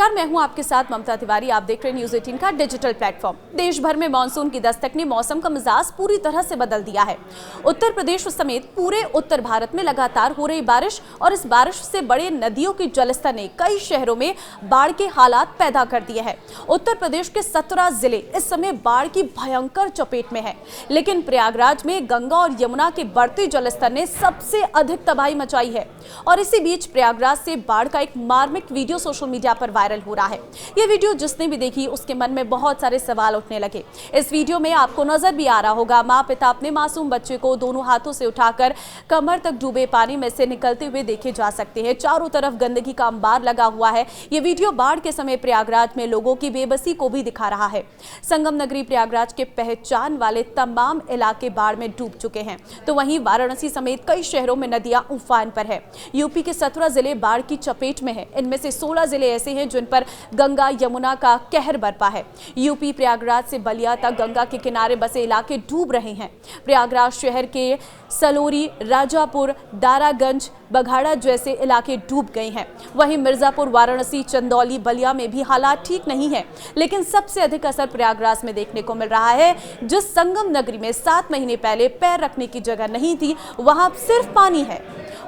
नमस्कार, मैं हूं आपके साथ ममता तिवारी। आप देख रहे हैं न्यूज़ 18 का डिजिटल प्लेटफॉर्म। देश भर में मानसून की दस्तक ने मौसम का मिजाज पूरी तरह से बदल दिया है। उत्तर प्रदेश समेत पूरे उत्तर भारत में लगातार हो रही बारिश और इस बारिश से बड़े नदियों की जलस्तर ने कई शहरों में बाढ़ के हालात पैदा कर दिए हैं। उत्तर प्रदेश के 17 जिले इस समय बाढ़ की भयंकर चपेट में है, लेकिन प्रयागराज में गंगा और यमुना के बढ़ते जलस्तर ने सबसे अधिक तबाही मचाई है। और इसी बीच प्रयागराज से बाढ़ का एक मार्मिक वीडियो सोशल मीडिया पर वायरल हो रहा है। ये वीडियो जिसने भी देखी उसके मन में बहुत सारे सवाल उठने लगे। इस वीडियो में आपको नजर भी आ रहा होगा, माँ पिता अपने मासूम बच्चे को दोनों हाथों से उठाकर कमर तक डूबे पानी में से निकलते हुए देखे जा सकते हैं। चारों तरफ गंदगी का अंबार लगा हुआ है। ये वीडियो बाढ़ के समय प्रयागराज में लोगों की बेबसी को भी दिखा रहा है। संगम नगरी प्रयागराज के पहचान वाले तमाम इलाके बाढ़ में डूब चुके हैं, तो वहीं वाराणसी समेत कई शहरों में नदियां उफान पर है। यूपी के 17 जिले बाढ़ की चपेट में है। इनमें से 16 जिले ऐसे हैं जिन पर गंगा यमुना का कहर बरपा है। यूपी प्रयागराज से बलिया तक गंगा के किनारे बसे इलाके डूब रहे हैं। प्रयागराज शहर के सलोरी, राजापुर, दारागंज, बघाड़ा जैसे इलाके डूब गए हैं। वहीं मिर्जापुर, वाराणसी, चंदौली, बलिया में भी हालात ठीक नहीं है, लेकिन सबसे अधिक असर प्रयागराज में देखने को मिल रहा है। जिस संगम नगरी में 7 महीने पहले पैर रखने की जगह नहीं थी, वहां सिर्फ पानी है।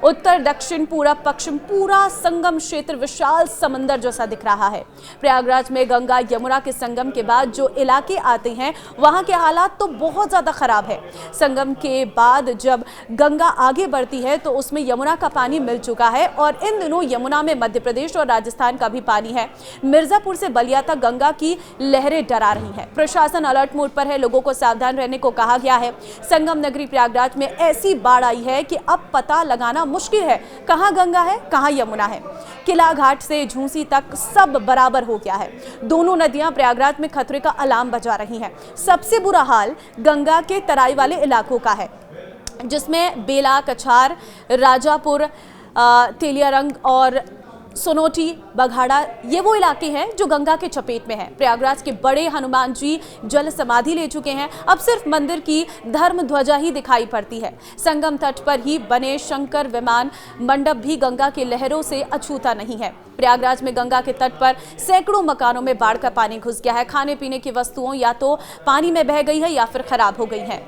उत्तर, दक्षिण, पूरब, पश्चिम पूरा संगम क्षेत्र विशाल समंदर जैसा दिख रहा है। प्रयागराज में गंगा यमुना के संगम के बाद जो इलाके आते हैं वहां के हालात तो बहुत ज्यादा खराब है। संगम के बाद जब गंगा आगे बढ़ती है तो उसमें यमुना का पानी मिल चुका है और इन दिनों यमुना में मध्य प्रदेश और राजस्थान का भी पानी है। मिर्जापुर से बलिया तक गंगा की लहरें डरा रही है। प्रशासन अलर्ट मोड पर है, लोगों को सावधान रहने को कहा गया है। संगम नगरी प्रयागराज में ऐसी बाढ़ आई है कि अब पता लगाना मुश्किल है कहां गंगा है कहां यमुना है। किला घाट से झूंसी तक सब बराबर हो गया है। दोनों नदियां प्रयागराज में खतरे का अलार्म बजा रही हैं। सबसे बुरा हाल गंगा के तराई वाले इलाकों का है, जिसमें बेला, कछार, राजापुर, तेलियारंग और सोनोटी, बघाड़ा ये वो इलाके हैं जो गंगा के चपेट में हैं। प्रयागराज के बड़े हनुमान जी जल समाधि ले चुके हैं। अब सिर्फ मंदिर की धर्म ध्वजा ही दिखाई पड़ती है। संगम तट पर ही बने शंकर विमान मंडप भी गंगा की लहरों से अछूता नहीं है। प्रयागराज में गंगा के तट पर सैकड़ों मकानों में बाढ़ का पानी घुस गया है। खाने पीने की वस्तुओं या तो पानी में बह गई है या फिर खराब हो गई है।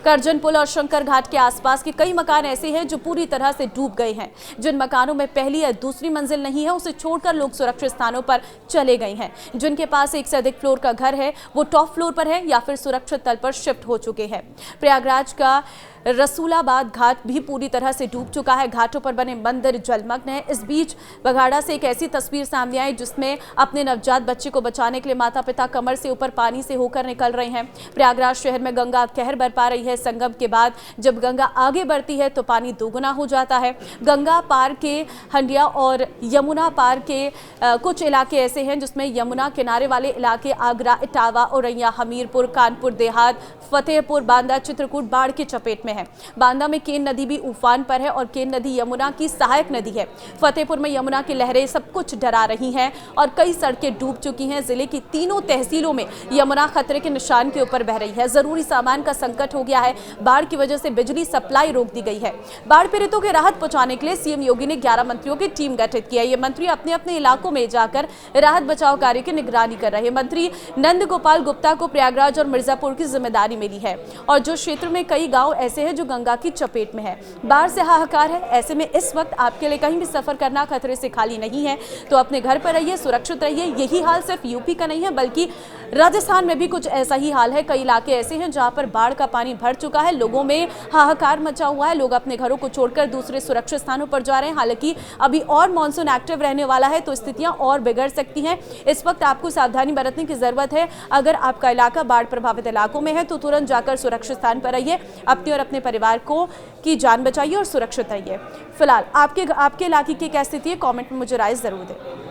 करजन पुल और शंकर घाट के आसपास के कई मकान ऐसे हैं जो पूरी तरह से डूब गए हैं। जिन मकानों में पहली या दूसरी मंजिल नहीं है उसे छोड़कर लोग सुरक्षित स्थानों पर चले गए हैं। जिनके पास एक से अधिक फ्लोर का घर है वो टॉप फ्लोर पर है या फिर सुरक्षित तल पर शिफ्ट हो चुके हैं। प्रयागराज का रसूलाबाद घाट भी पूरी तरह से डूब चुका है। घाटों पर बने मंदिर जलमग्न है। इस बीच बघाड़ा से एक ऐसी तस्वीर सामने आई जिसमें अपने नवजात बच्चे को बचाने के लिए माता पिता कमर से ऊपर पानी से होकर निकल रहे हैं। प्रयागराज शहर में गंगा कहर बरपा रही है। संगम के बाद जब गंगा आगे बढ़ती है तो पानी दोगुना हो जाता है। गंगा पार के हंडिया और यमुना पार के कुछ इलाके ऐसे हैं जिसमें यमुना किनारे वाले इलाके आगरा, इटावा, औरैया, हमीरपुर, कानपुर देहात, फतेहपुर, बांदा, चित्रकूट बाढ़ की चपेट में है। बांदा में केन नदी भी उफान पर है और केन नदी यमुना की सहायक नदी है। फतेहपुर में यमुना की लहरें सब कुछ डरा रही हैं और कई सड़कें डूब चुकी हैं। जिले की तीनों तहसीलों में यमुना खतरे के निशान के ऊपर बह रही है। जरूरी सामान का संकट हो गया है। बाढ़ की वजह से बिजली सप्लाई रोक दी गई है। बाढ़ पीड़ितों के राहत पहुंचाने के लिए सीएम योगी ने 11 मंत्रियों की टीम गठित की है। ये मंत्री अपने अपने इलाकों में जाकर राहत बचाव कार्य की निगरानी कर रहे हैं। मंत्री नंद गोपाल गुप्ता को प्रयागराज और मिर्जापुर की जिम्मेदारी मिली है और जो क्षेत्र में कई गांव ऐसे हैं जो गंगा की चपेट में है। बाढ़ से हाहाकार है। ऐसे में इस वक्त आपके लिए कहीं भी सफर करना खतरे से खाली नहीं है, तो अपने घर पर रहिए, सुरक्षित रहिए। यही हाल सिर्फ यूपी का नहीं है बल्कि राजस्थान में भी कुछ ऐसा ही हाल है। कई इलाके ऐसे हैं जहां पर बाढ़ का पानी भर चुका है। लोगों में हाहाकार मचा हुआ है। लोग अपने घरों को छोड़कर दूसरे सुरक्षित स्थानों पर जा रहे हैं। हालांकि अभी और मानसून एक्टिव रहने वाला है तो स्थितियां और बिगड़ सकती हैं। इस वक्त आपको सावधानी बरतने की जरूरत है। अगर आपका इलाका बाढ़ प्रभावित इलाकों में है तो तुरंत जाकर सुरक्षित स्थान पर रहिए। अपने और अपने परिवार को की जान बचाइए और सुरक्षित रहिए। फिलहाल आपके इलाके की क्या स्थिति है, कमेंट में मुझे राय जरूर दें।